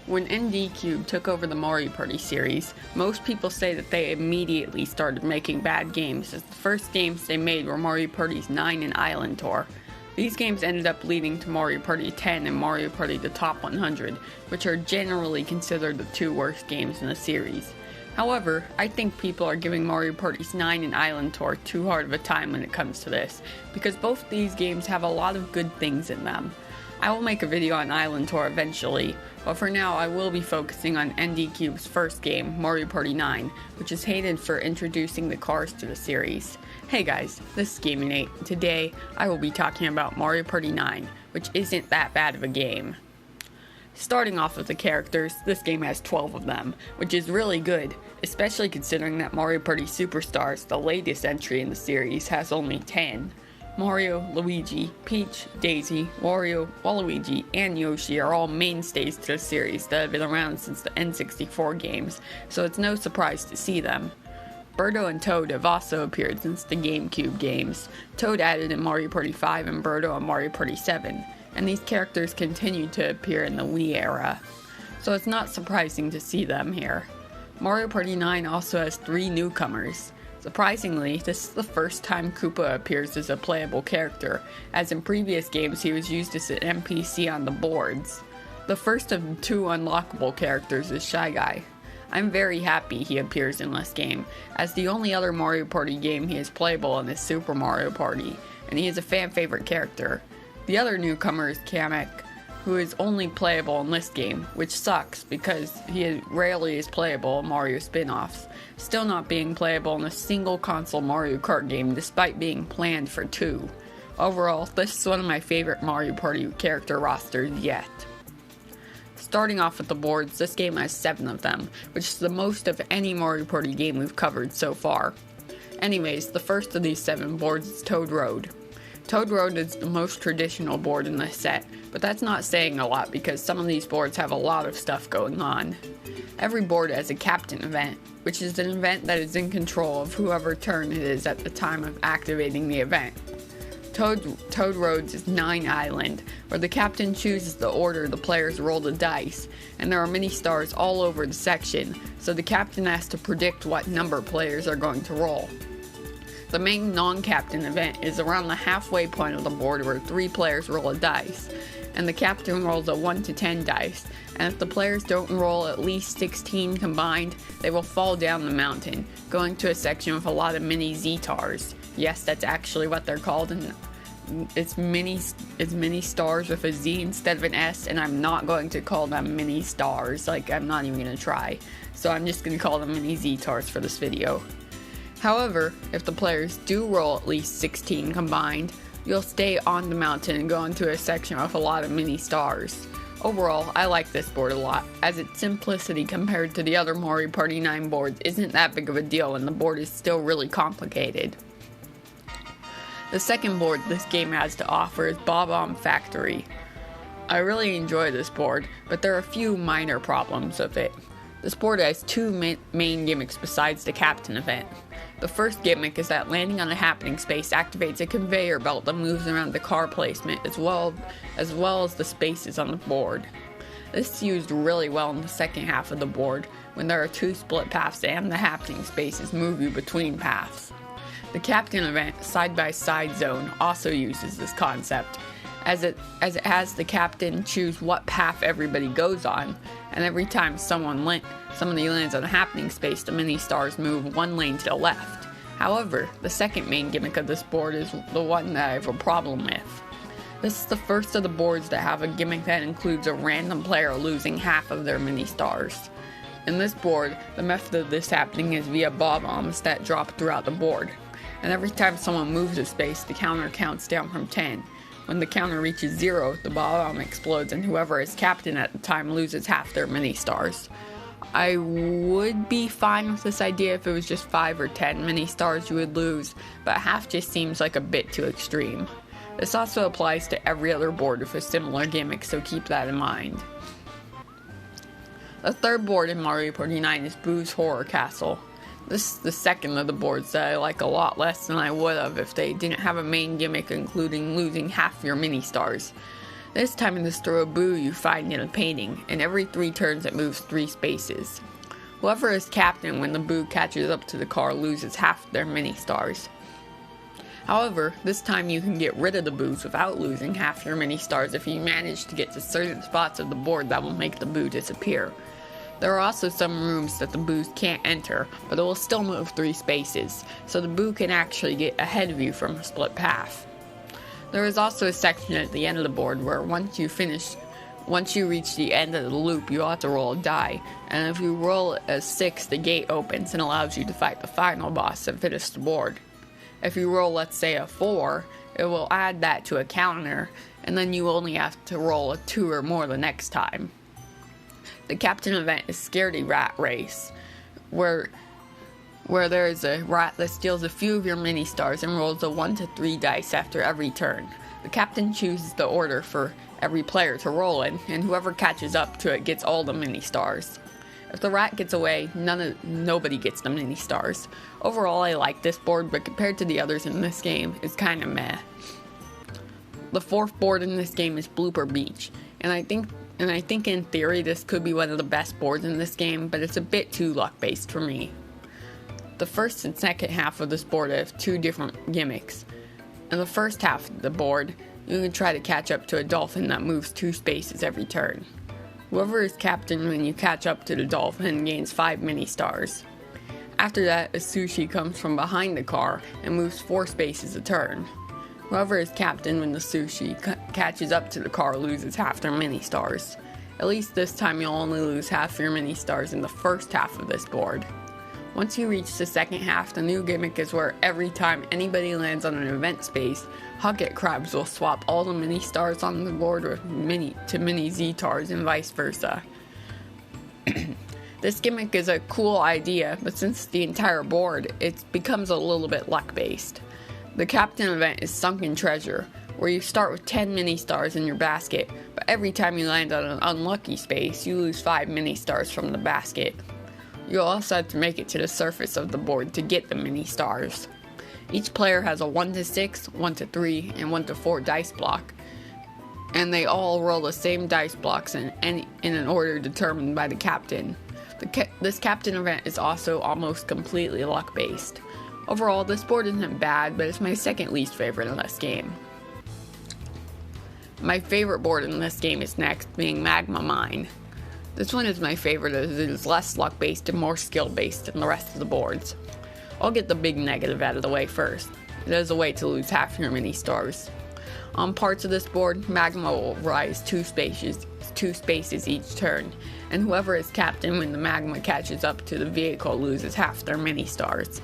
When NDCube took over the Mario Party series, most people say that they immediately started making bad games, as the first games they made were Mario Parties 9 and Island Tour. These games ended up leading to Mario Party 10 and Mario Party The Top 100, which are generally considered the two worst games in the series. However, I think people are giving Mario Parties 9 and Island Tour too hard of a time when it comes to this, because both these games have a lot of good things in them. I will make a video on Island Tour eventually, but for now I will be focusing on NDCube's first game, Mario Party 9, which is hated for introducing the cars to the series. Hey guys, this is Gaming Nate. Today I will be talking about Mario Party 9, which isn't that bad of a game. Starting off with the characters, this game has 12 of them, which is really good, especially considering that Mario Party Superstars, the latest entry in the series, has only 10. Mario, Luigi, Peach, Daisy, Wario, Waluigi, and Yoshi are all mainstays to the series that have been around since the N64 games, so it's no surprise to see them. Birdo and Toad have also appeared since the GameCube games. Toad added in Mario Party 5 and Birdo in Mario Party 7, and these characters continued to appear in the Wii era, so it's not surprising to see them here. Mario Party 9 also has 3 newcomers. Surprisingly, this is the first time Koopa appears as a playable character, as in previous games he was used as an NPC on the boards. The first of 2 unlockable characters is Shy Guy. I'm very happy he appears in this game, as the only other Mario Party game he is playable in is Super Mario Party, and he is a fan favorite character. The other newcomer is Kamek, who is only playable in this game, which sucks because he rarely is playable in Mario spin-offs, still not being playable in a single console Mario Kart game despite being planned for 2. Overall, this is one of my favorite Mario Party character rosters yet. Starting off with the boards, this game has 7 of them, which is the most of any Mario Party game we've covered so far. Anyways, the first of these 7 boards is Toad Road. Toad Road is the most traditional board in this set, but that's not saying a lot because some of these boards have a lot of stuff going on. Every board has a captain event, which is an event that is in control of whoever turn it is at the time of activating the event. Toad Road's is 9 Island, where the captain chooses the order the players roll the dice, and there are many stars all over the section, so the captain has to predict what number players are going to roll. The main non-captain event is around the halfway point of the board where 3 players roll a dice, and the captain rolls a 1 to 10 dice, and if the players don't roll at least 16 combined, they will fall down the mountain, going to a section with a lot of mini Z-tars. Yes, that's actually what they're called, and it's mini stars with a Z instead of an S, and I'm not going to call them mini stars, like I'm not even going to try, so I'm just going to call them mini Z-tars for this video. However, if the players do roll at least 16 combined, you'll stay on the mountain and go into a section with a lot of mini stars. Overall, I like this board a lot, as its simplicity compared to the other Mario Party 9 boards isn't that big of a deal and the board is still really complicated. The second board this game has to offer is Bob-omb Factory. I really enjoy this board, but there are a few minor problems with it. This board has 2 main gimmicks besides the captain event. The first gimmick is that landing on a happening space activates a conveyor belt that moves around the car placement as well as the spaces on the board. This is used really well in the second half of the board when there are 2 split paths and the happening spaces move you between paths. The captain event Side by Side Zone also uses this concept, as it has the captain choose what path everybody goes on, and every time somebody lands on a happening space, the mini stars move 1 lane to the left. However, the second main gimmick of this board is the one that I have a problem with. This is the first of the boards that have a gimmick that includes a random player losing half of their mini stars. In this board, the method of this happening is via Bob-ombs that drop throughout the board, and every time someone moves a space, the counter counts down from 10. When the counter reaches 0, the Bob-omb explodes and whoever is captain at the time loses half their mini stars. I would be fine with this idea if it was just 5 or 10 mini stars you would lose, but half just seems like a bit too extreme. This also applies to every other board with a similar gimmick, so keep that in mind. The third board in Mario Party 9 is Boo's Horror Castle. This is the second of the boards that I like a lot less than I would have if they didn't have a main gimmick including losing half your mini stars. This time in this throw a boo you find in a painting, and every 3 turns it moves 3 spaces. Whoever is captain when the boo catches up to the car loses half their mini stars. However, this time you can get rid of the boos without losing half your mini stars if you manage to get to certain spots of the board that will make the boo disappear. There are also some rooms that the boos can't enter, but it will still move 3 spaces, so the boo can actually get ahead of you from a split path. There is also a section at the end of the board where once you reach the end of the loop, you have to roll a die, and if you roll a 6, the gate opens and allows you to fight the final boss and finish the board. If you roll, let's say, a 4, it will add that to a counter, and then you only have to roll a 2 or more the next time. The captain event is Scaredy Rat Race, where there is a rat that steals a few of your mini stars and rolls a 1 to 3 dice after every turn. The captain chooses the order for every player to roll in, and whoever catches up to it gets all the mini stars. If the rat gets away, nobody gets the mini stars. Overall, I like this board, but compared to the others in this game, it's kinda meh. The 4th board in this game is Blooper Beach, and I think in theory this could be one of the best boards in this game, but it's a bit too luck-based for me. The first and second half of this board have 2 different gimmicks. In the first half of the board, you can try to catch up to a dolphin that moves 2 spaces every turn. Whoever is captain when you catch up to the dolphin gains 5 mini stars. After that, a sushi comes from behind the car and moves 4 spaces a turn. Whoever is captain when the sushi catches up to the car loses half their mini stars. At least this time you'll only lose half your mini stars in the first half of this board. Once you reach the second half, the new gimmick is where every time anybody lands on an event space, Hugget Crabs will swap all the mini stars on the board with mini Z-tars and vice versa. This gimmick is a cool idea, but since the entire board, it becomes a little bit luck-based. The captain event is Sunken Treasure, where you start with 10 mini stars in your basket, but every time you land on an unlucky space, you lose 5 mini stars from the basket. You'll also have to make it to the surface of the board to get the mini stars. Each player has a 1 to 6, 1 to 3, and 1 to 4 dice block, and they all roll the same dice blocks in an order determined by the captain. This captain event is also almost completely luck-based. Overall, this board isn't bad, but it's my second least favorite in this game. My favorite board in this game is next, being Magma Mine. This one is my favorite as it is less luck-based and more skill-based than the rest of the boards. I'll get the big negative out of the way first. It is a way to lose half your mini stars. On parts of this board, magma will rise 2 spaces each turn, and whoever is captain when the magma catches up to the vehicle loses half their mini stars.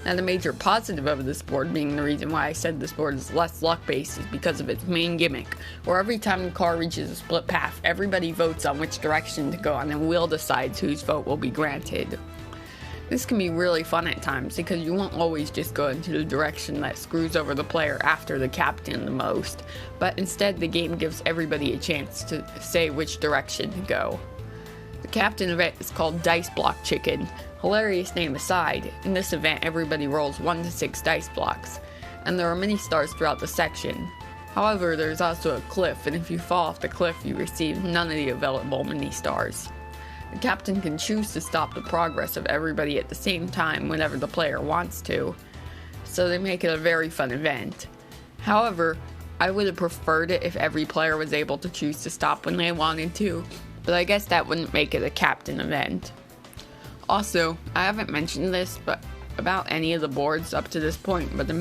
Now the major positive of this board, being the reason why I said this board is less luck-based, is because of its main gimmick, where every time the car reaches a split path, everybody votes on which direction to go and then Will decides whose vote will be granted. This can be really fun at times because you won't always just go into the direction that screws over the player after the captain the most, but instead the game gives everybody a chance to say which direction to go. The captain event is called Dice Block Chicken. Hilarious name aside, in this event everybody rolls 1 to 6 dice blocks, and there are mini stars throughout the section. However, there's also a cliff, and if you fall off the cliff you receive none of the available mini stars. The captain can choose to stop the progress of everybody at the same time whenever the player wants to, so they make it a very fun event. However, I would have preferred it if every player was able to choose to stop when they wanted to, but I guess that wouldn't make it a captain event. Also, I haven't mentioned this about any of the boards up to this point, but the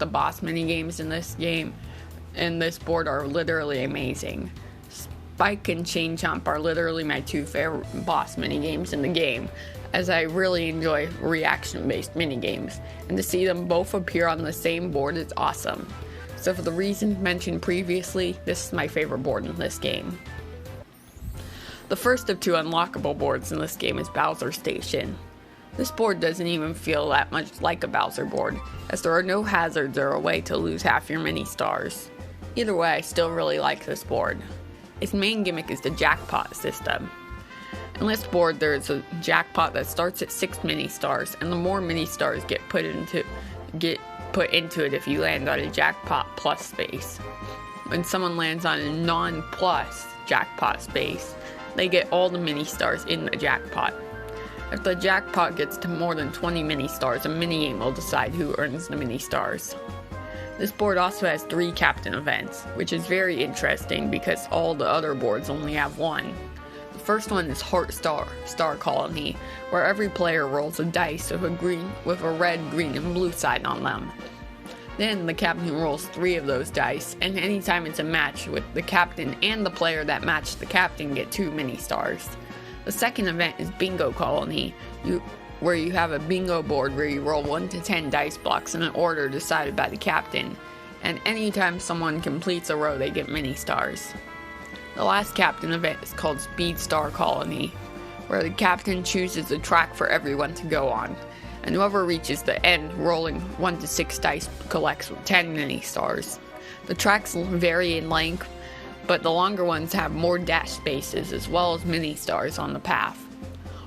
boss minigames in this board are literally amazing. Spike and Chain Chomp are literally my 2 favorite boss minigames in the game, as I really enjoy reaction-based minigames, and to see them both appear on the same board is awesome. So for the reasons mentioned previously, this is my favorite board in this game. The first of 2 unlockable boards in this game is Bowser Station. This board doesn't even feel that much like a Bowser board, as there are no hazards or a way to lose half your mini stars. Either way, I still really like this board. Its main gimmick is the jackpot system. In this board, there is a jackpot that starts at 6 mini stars, and the more mini stars get put into it if you land on a jackpot plus space. when someone lands on a non-plus jackpot space, they get all the mini stars in the jackpot. If the jackpot gets to more than 20 mini stars, a minigame will decide who earns the mini stars. This board also has 3 captain events, which is very interesting because all the other boards only have 1. The first one is Heart Star Colony, where every player rolls a dice with a red, green, and blue side on them. Then the captain rolls 3 of those dice, and anytime it's a match with the captain and the player that matched the captain get 2 mini stars. The second event is Bingo Colony, where you have a bingo board where you roll 1 to 10 dice blocks in an order decided by the captain, and anytime someone completes a row they get mini stars. The last captain event is called Speed Star Colony, where the captain chooses a track for everyone to go on, and whoever reaches the end rolling 1 to 6 dice collects 10 mini stars. The tracks vary in length, but the longer ones have more dash spaces as well as mini stars on the path.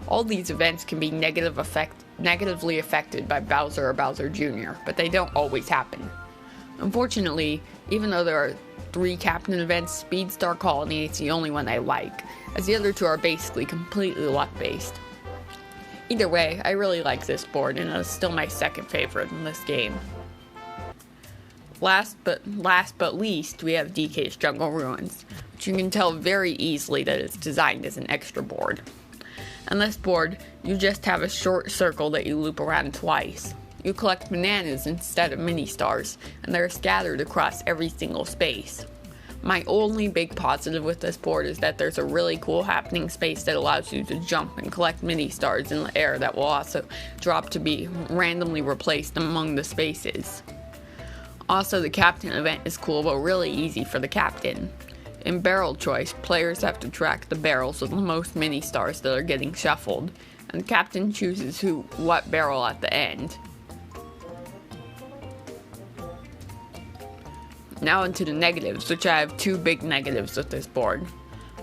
All these events can be negatively affected by Bowser or Bowser Jr., but they don't always happen. Unfortunately, even though there are 3 captain events, Speed Star Colony is the only one I like, as the other 2 are basically completely luck-based. Either way, I really like this board, and it's still my second favorite in this game. Last but least, we have DKs Jungle Ruins, which you can tell very easily that it's designed as an extra board. On this board, you just have a short circle that you loop around twice. You collect bananas instead of mini stars, and they're scattered across every single space. My only big positive with this board is that there's a really cool happening space that allows you to jump and collect mini stars in the air that will also drop to be randomly replaced among the spaces. Also, the captain event is cool but really easy for the captain. In barrel choice, players have to track the barrels with the most mini stars that are getting shuffled, and the captain chooses what barrel at the end. Now into the negatives, which I have 2 big negatives with this board.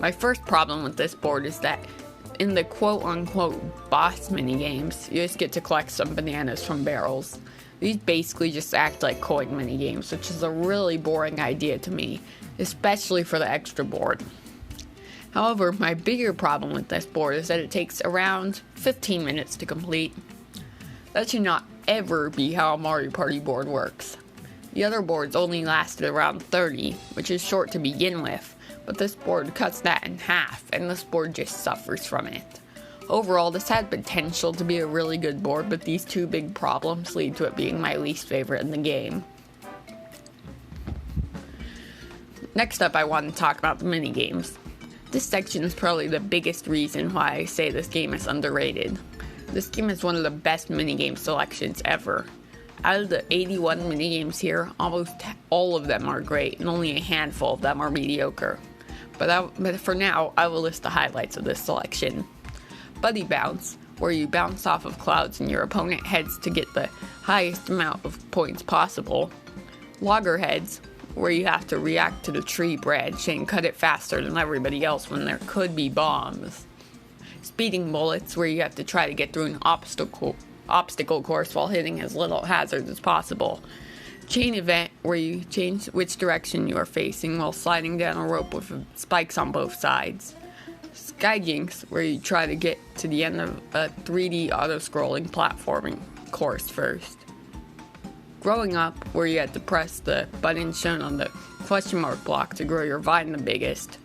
My first problem with this board is that in the quote-unquote boss minigames, you just get to collect some bananas from barrels. These basically just act like coin minigames, which is a really boring idea to me, especially for the extra board. However, my bigger problem with this board is that it takes around 15 minutes to complete. That should not ever be how a Mario Party board works. The other boards only lasted around 30, which is short to begin with, but this board cuts that in half, and this board just suffers from it. Overall, this had potential to be a really good board, but these 2 big problems lead to it being my least favorite in the game. Next up, I want to talk about the minigames. This section is probably the biggest reason why I say this game is underrated. This game is one of the best minigame selections ever. Out of the 81 minigames here, almost all of them are great, and only a handful of them are mediocre. But for now, I will list the highlights of this selection. Buddy Bounce, where you bounce off of clouds and your opponent heads to get the highest amount of points possible. Loggerheads, where you have to react to the tree branch and cut it faster than everybody else when there could be bombs. Speeding Bullets, where you have to try to get through an obstacle course while hitting as little hazards as possible. Chain Event, where you change which direction you are facing while sliding down a rope with spikes on both sides. Skyjinx, where you try to get to the end of a 3D auto-scrolling platforming course first. Growing Up, where you have to press the button shown on the question mark block to grow your vine the biggest.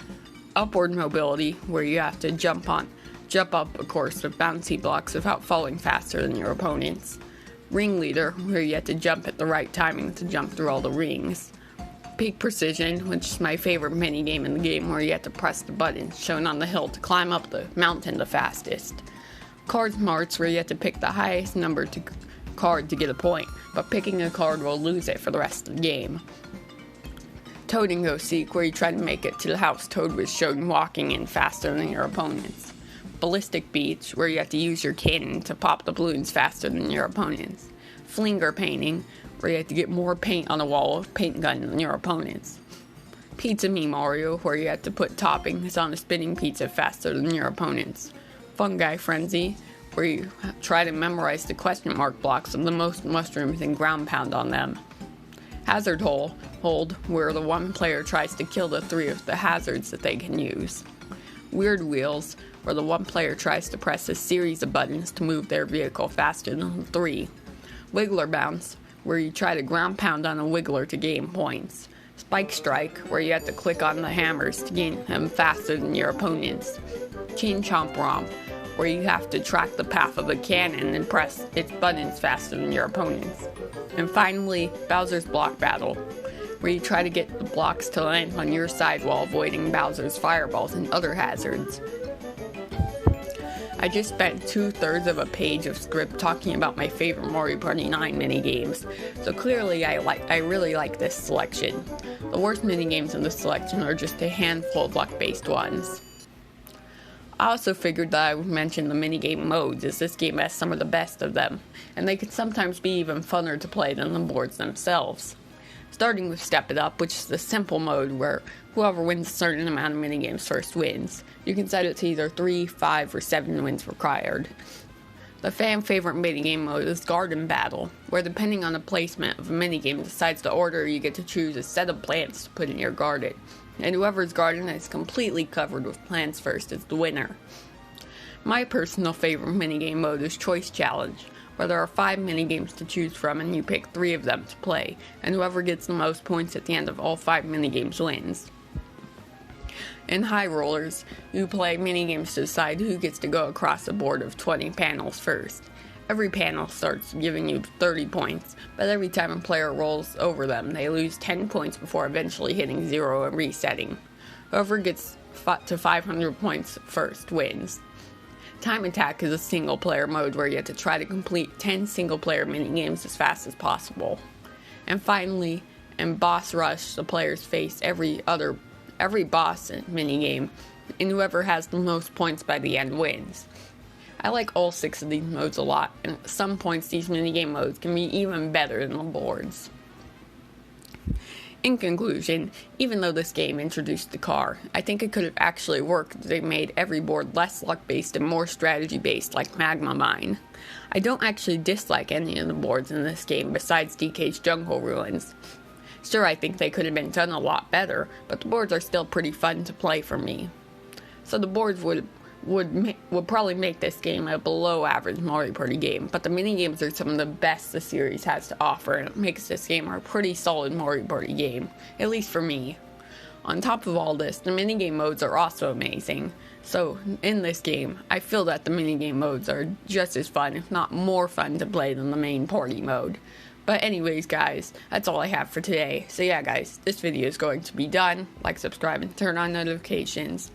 Upward Mobility, where you have to jump up a course with bouncy blocks without falling faster than your opponents. Ringleader, where you have to jump at the right timing to jump through all the rings. Peak Precision, which is my favorite minigame in the game, where you have to press the button shown on the hill to climb up the mountain the fastest. Card Smarts, where you have to pick the highest number card to get a point, but picking a card will lose it for the rest of the game. Toad and Go Seek, where you try to make it to the house Toad was shown walking in faster than your opponents. Ballistic Beach, where you have to use your cannon to pop the balloons faster than your opponents. Flinger Painting, where you have to get more paint on the wall with paint gun than your opponents. Pizza Me Mario, where you have to put toppings on a spinning pizza faster than your opponents. Fungi Frenzy, where you try to memorize the question mark blocks of the most mushrooms and ground pound on them. Hazard hold, where the one player tries to kill the 3 of the hazards that they can use. Weird wheels, where the one player tries to press a series of buttons to move their vehicle faster than the 3. Wiggler bounce, where you try to ground pound on a wiggler to gain points. Spike strike, where you have to click on the hammers to gain them faster than your opponents. Chain chomp romp, where you have to track the path of a cannon and press its buttons faster than your opponents. And finally, Bowser's block battle, where you try to get the blocks to land on your side while avoiding Bowser's fireballs and other hazards. I just spent 2/3 of a page of script talking about my favorite Mario Party 9 minigames, so clearly I really like this selection. The worst minigames in this selection are just a handful of luck-based ones. I also figured that I would mention the minigame modes, as this game has some of the best of them, and they can sometimes be even funner to play than the boards themselves. Starting with Step It Up, which is the simple mode where whoever wins a certain amount of minigames first wins. You can set it to either 3, 5, or 7 wins required. The fan favorite minigame mode is Garden Battle, where depending on the placement of a minigame decides the order you get to choose a set of plants to put in your garden, and whoever's garden is completely covered with plants first is the winner. My personal favorite minigame mode is Choice Challenge, where there are 5 minigames to choose from and you pick 3 of them to play, and whoever gets the most points at the end of all 5 minigames wins. In High Rollers, you play minigames to decide who gets to go across a board of 20 panels first. Every panel starts giving you 30 points, but every time a player rolls over them, they lose 10 points before eventually hitting 0 and resetting. Whoever gets to 500 points first wins. Time Attack is a single-player mode where you have to try to complete 10 single-player minigames as fast as possible. And finally, in Boss Rush, the players face every boss minigame, and whoever has the most points by the end wins. I like all 6 of these modes a lot, and at some points these minigame modes can be even better than the boards. In conclusion, even though this game introduced the car, I think it could have actually worked if they made every board less luck-based and more strategy-based like Magma Mine. I don't actually dislike any of the boards in this game besides DKs Jungle Ruins. Sure, I think they could have been done a lot better, but the boards are still pretty fun to play for me. So the boards would probably make this game a below average Mario Party game, but the minigames are some of the best the series has to offer, and it makes this game a pretty solid Mario Party game, at least for me. On top of all this, the minigame modes are also amazing. So in this game, I feel that the minigame modes are just as fun, if not more fun to play than the main party mode. But anyways guys, that's all I have for today. So yeah guys, this video is going to be done. Like, subscribe, and turn on notifications.